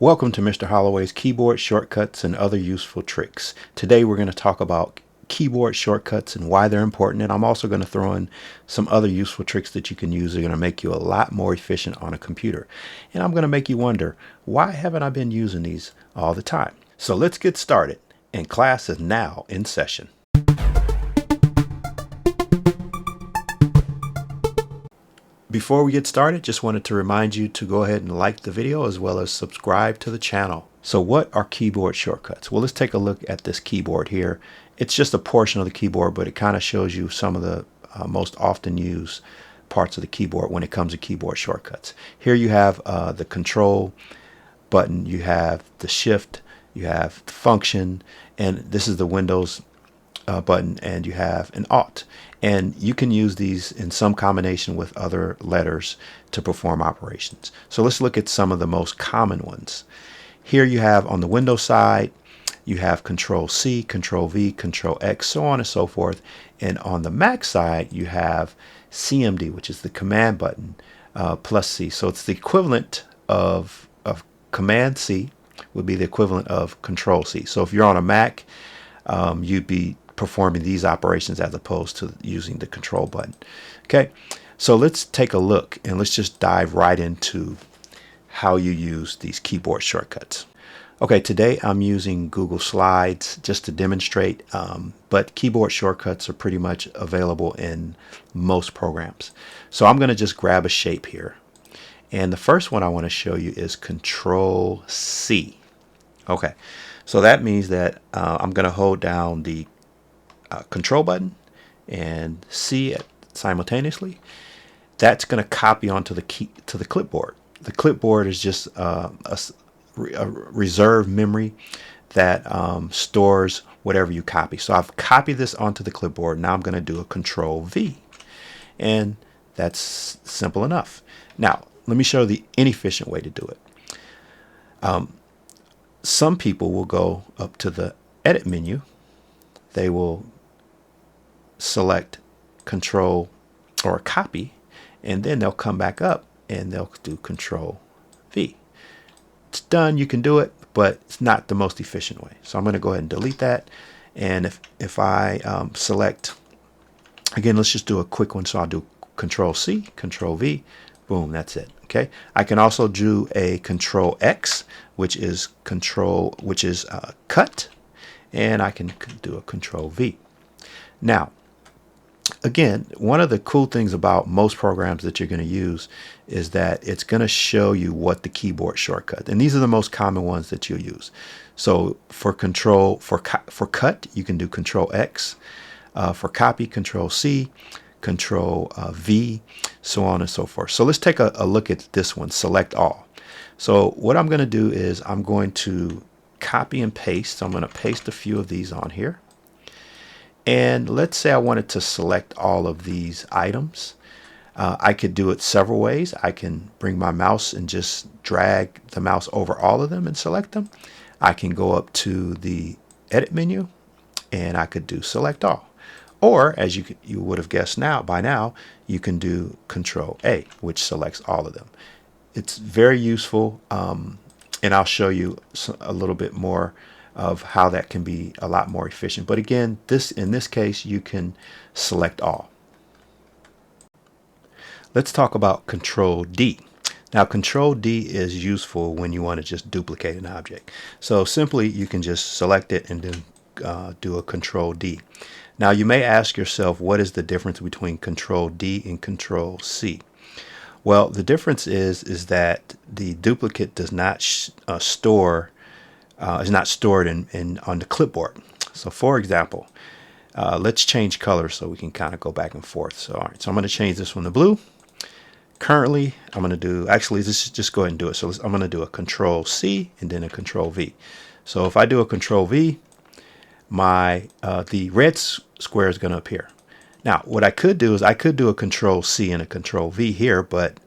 Welcome to Mr. Holloway's keyboard shortcuts and other useful tricks. Today we're going to talk about keyboard shortcuts and why they're important, and I'm also going to throw in some other useful tricks that you can use that are going to make you a lot more efficient on a computer. And I'm going to make you wonder, why haven't I been using these all the time? So let's get started, and class is now in session. Before we get started, just wanted to remind you to go ahead and like the video as well as subscribe to the channel. So what are keyboard shortcuts? Well, let's take a look at this keyboard here. It's just a portion of the keyboard, but it kind of shows you some of the most often used parts of the keyboard when it comes to keyboard shortcuts. Here you have the Control button, you have the Shift, you have the Function, and this is the Windows button, and you have an Alt, and you can use these in some combination with other letters to perform operations. So let's look at some of the most common ones. Here you have on the Windows side, you have Control C, Control V, Control X, so on and so forth, and on the Mac side you have CMD, which is the Command button, plus C. So it's the equivalent of Command C would be the equivalent of Control C. So if you're on a Mac, you'd be performing these operations as opposed to using the Control button. Okay, so let's take a look and let's just dive right into how you use these keyboard shortcuts. Okay, today I'm using Google Slides just to demonstrate, but keyboard shortcuts are pretty much available in most programs. So I'm going to just grab a shape here, and the first one I want to show you is Control C. Okay, so that means that I'm going to hold down the Control button and C simultaneously. That's going to copy onto the clipboard. The clipboard is just a reserved memory that stores whatever you copy. So I've copied this onto the clipboard. Now I'm going to do a Control V, and that's simple enough. Now let me show you the inefficient way to do it. Some people will go up to the edit menu. They will select Control or copy, and then they'll come back up and they'll do Control V. It's done. You can do it, but it's not the most efficient way. So I'm going to go ahead and delete that. And if I select, again, let's just do a quick one. So I'll do Control C, Control V, boom, that's it. Okay. I can also do a Control X, which is cut, and I can do a Control V. Now, again, one of the cool things about most programs that you're going to use is that it's going to show you what the keyboard shortcut, and these are the most common ones that you'll use. So for cut, you can do Control X. For copy, Control C, Control V, so on and so forth. So let's take a look at this one, Select All. So what I'm going to do is I'm going to copy and paste. So I'm going to paste a few of these on here. And let's say I wanted to select all of these items. I could do it several ways. I can bring my mouse and just drag the mouse over all of them and select them. I can go up to the edit menu and I could do select all. Or as you would have guessed by now, you can do Control A, which selects all of them. It's very useful, and I'll show you a little bit more of how that can be a lot more efficient. But again, in this case, you can select all. Let's talk about Control D. Now, Control D is useful when you want to just duplicate an object. So simply, you can just select it and then do a Control D. Now, you may ask yourself, what is the difference between Control D and Control C? Well, the difference is that the duplicate does not is not stored on the clipboard. So for example, let's change colors so we can kind of go back and forth. So all right, so I'm going to change this one to blue. Currently, I'm going to do, actually, just go ahead and do it. So I'm going to do a Control C and then a Control V. So if I do a Control V, the red square is going to appear. Now, what I could do is I could do a Control C and a Control V here, but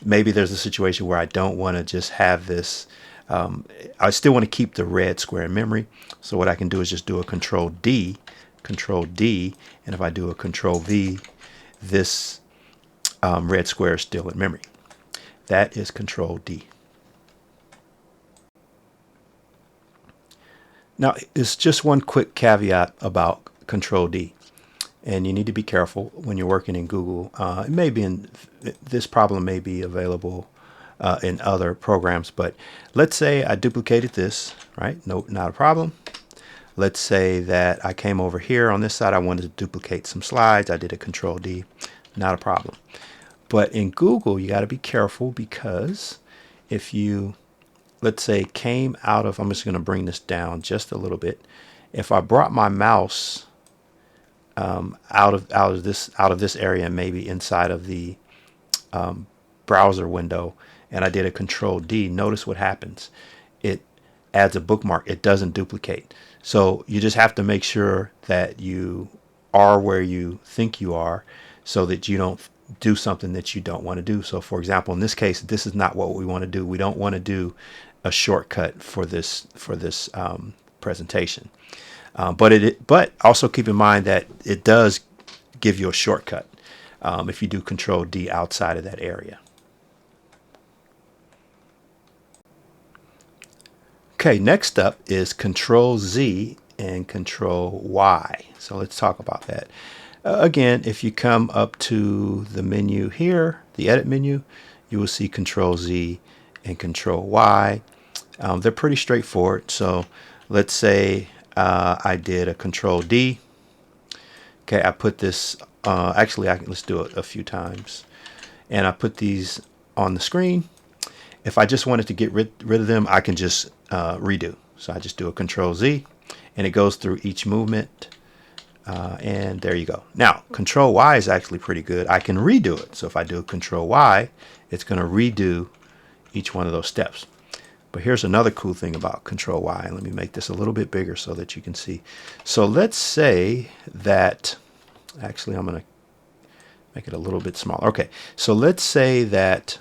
maybe there's a situation where I don't want to just have this. I still want to keep the red square in memory. So what I can do is just do a Control D, and if I do a Control V, this red square is still in memory. That is Control D. Now, it's just one quick caveat about Control D, and you need to be careful when you're working in Google. It may be in this problem may be available in other programs, but let's say I duplicated this, right? No, not a problem. Let's say that I came over here on this side. I wanted to duplicate some slides. I did a Control D, not a problem. But in Google, you got to be careful, because if you, let's say, came out of, I'm just going to bring this down just a little bit. If I brought my mouse out of this area, and maybe inside of the browser window, and I did a Control D, notice what happens. It adds a bookmark. It doesn't duplicate. So you just have to make sure that you are where you think you are, so that you don't do something that you don't want to do. So for example, in this case, this is not what we want to do. We don't want to do a shortcut for this presentation. But also keep in mind that it does give you a shortcut if you do Control D outside of that area. Okay, next up is Control Z and Control Y. So let's talk about that. Again, if you come up to the menu here, the edit menu, you will see Control Z and Control Y. They're pretty straightforward. So let's say I did a Control D. Okay, I put this, let's do it a few times. And I put these on the screen. If I just wanted to get rid of them, I can just redo. So I just do a Control Z, and it goes through each movement. And there you go. Now, Control Y is actually pretty good. I can redo it. So if I do a Control Y, it's going to redo each one of those steps. But here's another cool thing about Control Y. Let me make this a little bit bigger so that you can see. So let's say that, actually I'm going to make it a little bit smaller. Okay, so let's say that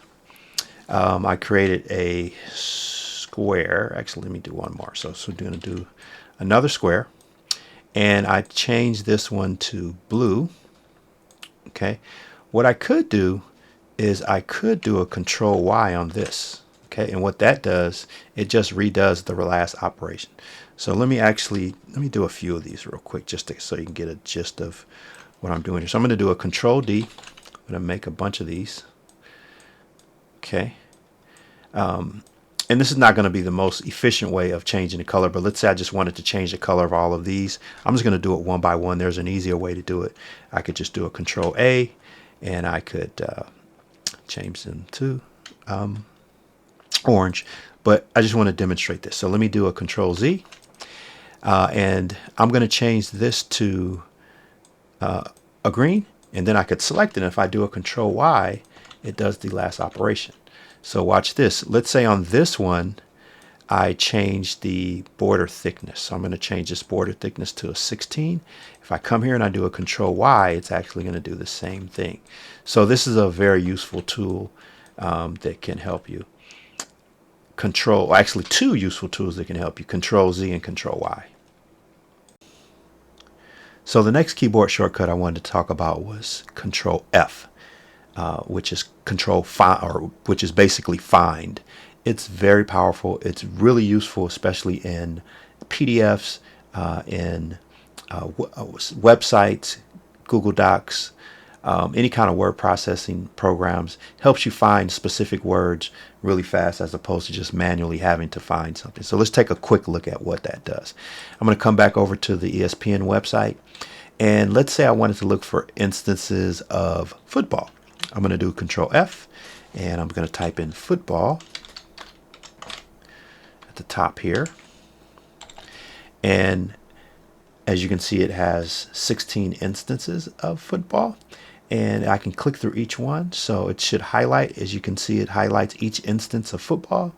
I created a square. Actually, let me do one more. So we're going to do another square. And I changed this one to blue. Okay, what I could do is I could do a Control Y on this. Okay, and what that does, it just redoes the last operation. So let me do a few of these real quick, just so you can get a gist of what I'm doing here. So I'm going to do a Control D. I'm going to make a bunch of these. Okay. And this is not going to be the most efficient way of changing the color, but let's say I just wanted to change the color of all of these. I'm just going to do it one by one. There's an easier way to do it. I could just do a Control A, and I could change them to orange, but I just want to demonstrate this. So let me do a Control Z, and I'm going to change this to a green, and then I could select it. And if I do a Control Y, it does the last operation. So watch this. Let's say on this one, I change the border thickness. So I'm going to change this border thickness to a 16. If I come here and I do a Control Y, it's actually going to do the same thing. So this is a very useful tool that can help you. Actually two useful tools that can help you: Control Z and Control Y. So the next keyboard shortcut I wanted to talk about was Control F, which is which is basically find. It's very powerful. It's really useful, especially in PDFs, in websites, Google Docs, any kind of word processing programs. Helps you find specific words really fast, as opposed to just manually having to find something. So let's take a quick look at what that does. I'm going to come back over to the ESPN website, and let's say I wanted to look for instances of football. I'm going to do Control F, and I'm going to type in football at the top here. And as you can see, it has 16 instances of football, and I can click through each one. So it should highlight, as you can see, it highlights each instance of football,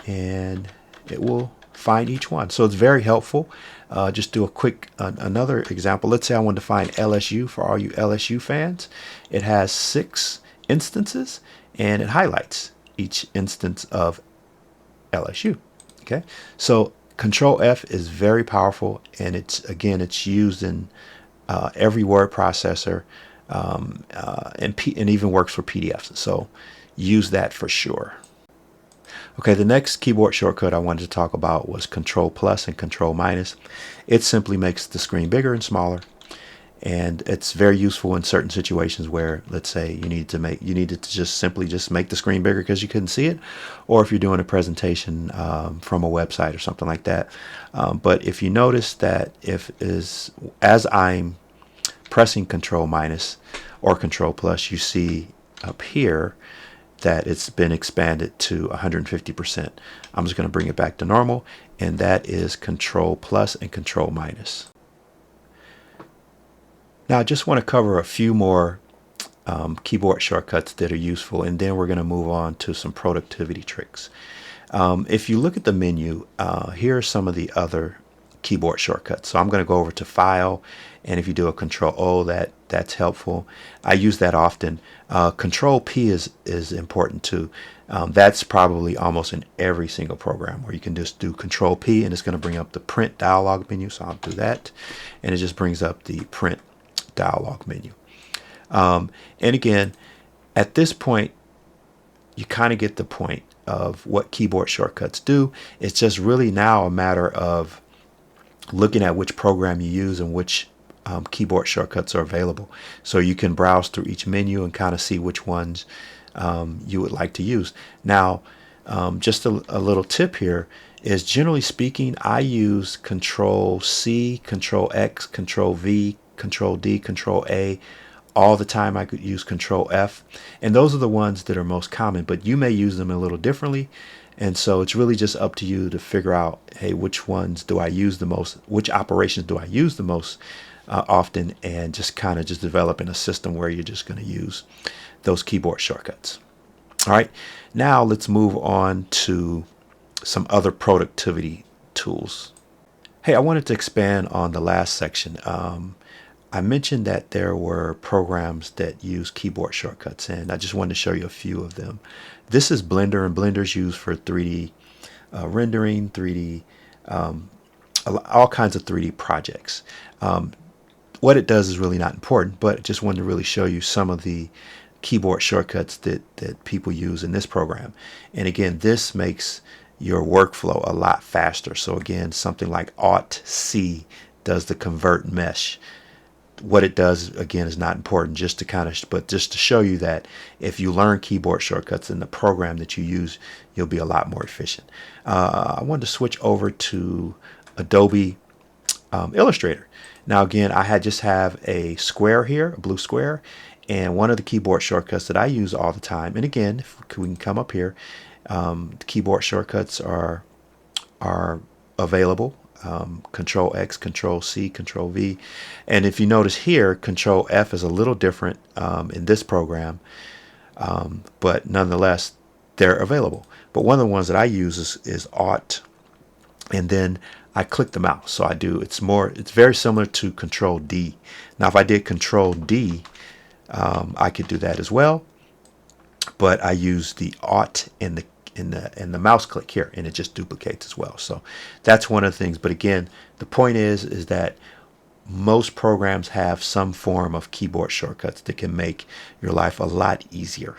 and it will find each one. So it's very helpful. Just do a quick another example. Let's say I wanted to find LSU. For all you LSU fans, it has 6 instances, and it highlights each instance of LSU. Okay, so Control F is very powerful, and it's used in every word processor, and even works for PDFs. So use that for sure. Okay, the next keyboard shortcut I wanted to talk about was Control plus and Control minus. It simply makes the screen bigger and smaller, and it's very useful in certain situations where, let's say, you needed to just simply just make the screen bigger because you couldn't see it, or if you're doing a presentation from a website or something like that. But if you notice that as I'm pressing Control minus or Control plus, you see up here that it's been expanded to 150%. I'm just going to bring it back to normal, and that is Control plus and Control minus. Now I just want to cover a few more keyboard shortcuts that are useful, and then we're going to move on to some productivity tricks. If you look at the menu, here are some of the other keyboard shortcuts. So I'm going to go over to File, and if you do a Control O, that's helpful. I use that often. Control P is important too. That's probably almost in every single program, where you can just do Control P and it's going to bring up the print dialog menu. So I'll do that, and it just brings up the print dialog menu. And again, at this point, you kind of get the point of what keyboard shortcuts do. It's just really now a matter of looking at which program you use and which keyboard shortcuts are available. So you can browse through each menu and kind of see which ones you would like to use. Now, just a little tip here is, generally speaking, I use Control C, Control X, Control V, Control D, Control A. All the time I could use Control F, and those are the ones that are most common, but you may use them a little differently, and so it's really just up to you to figure out, hey, which ones do I use the most, which operations do I use the most often, and just kind of just developing a system where you're just going to use those keyboard shortcuts. All right, now let's move on to some other productivity tools. Hey, I wanted to expand on the last section. I mentioned that there were programs that use keyboard shortcuts, and I just wanted to show you a few of them. This is Blender, and Blender's used for 3D rendering, 3D, all kinds of 3D projects. What it does is really not important, but I just wanted to really show you some of the keyboard shortcuts that people use in this program. And again, this makes your workflow a lot faster. So again, something like Alt-C does the convert mesh. What it does, again, is not important, just to show you that if you learn keyboard shortcuts in the program that you use, you'll be a lot more efficient. I wanted to switch over to Adobe Illustrator. Now again, I just have a square here, a blue square, and one of the keyboard shortcuts that I use all the time, and again, if we can come up here, the keyboard shortcuts are available. Control X, Control C, Control V, and if you notice here, Control F is a little different in this program, but nonetheless they're available. But one of the ones that I use is Alt, and then I click the mouse. So it's very similar to Control D. Now if I did Control D, I could do that as well, but I use the Alt and the mouse click here, and it just duplicates as well. So that's one of the things. But again, the point is that most programs have some form of keyboard shortcuts that can make your life a lot easier.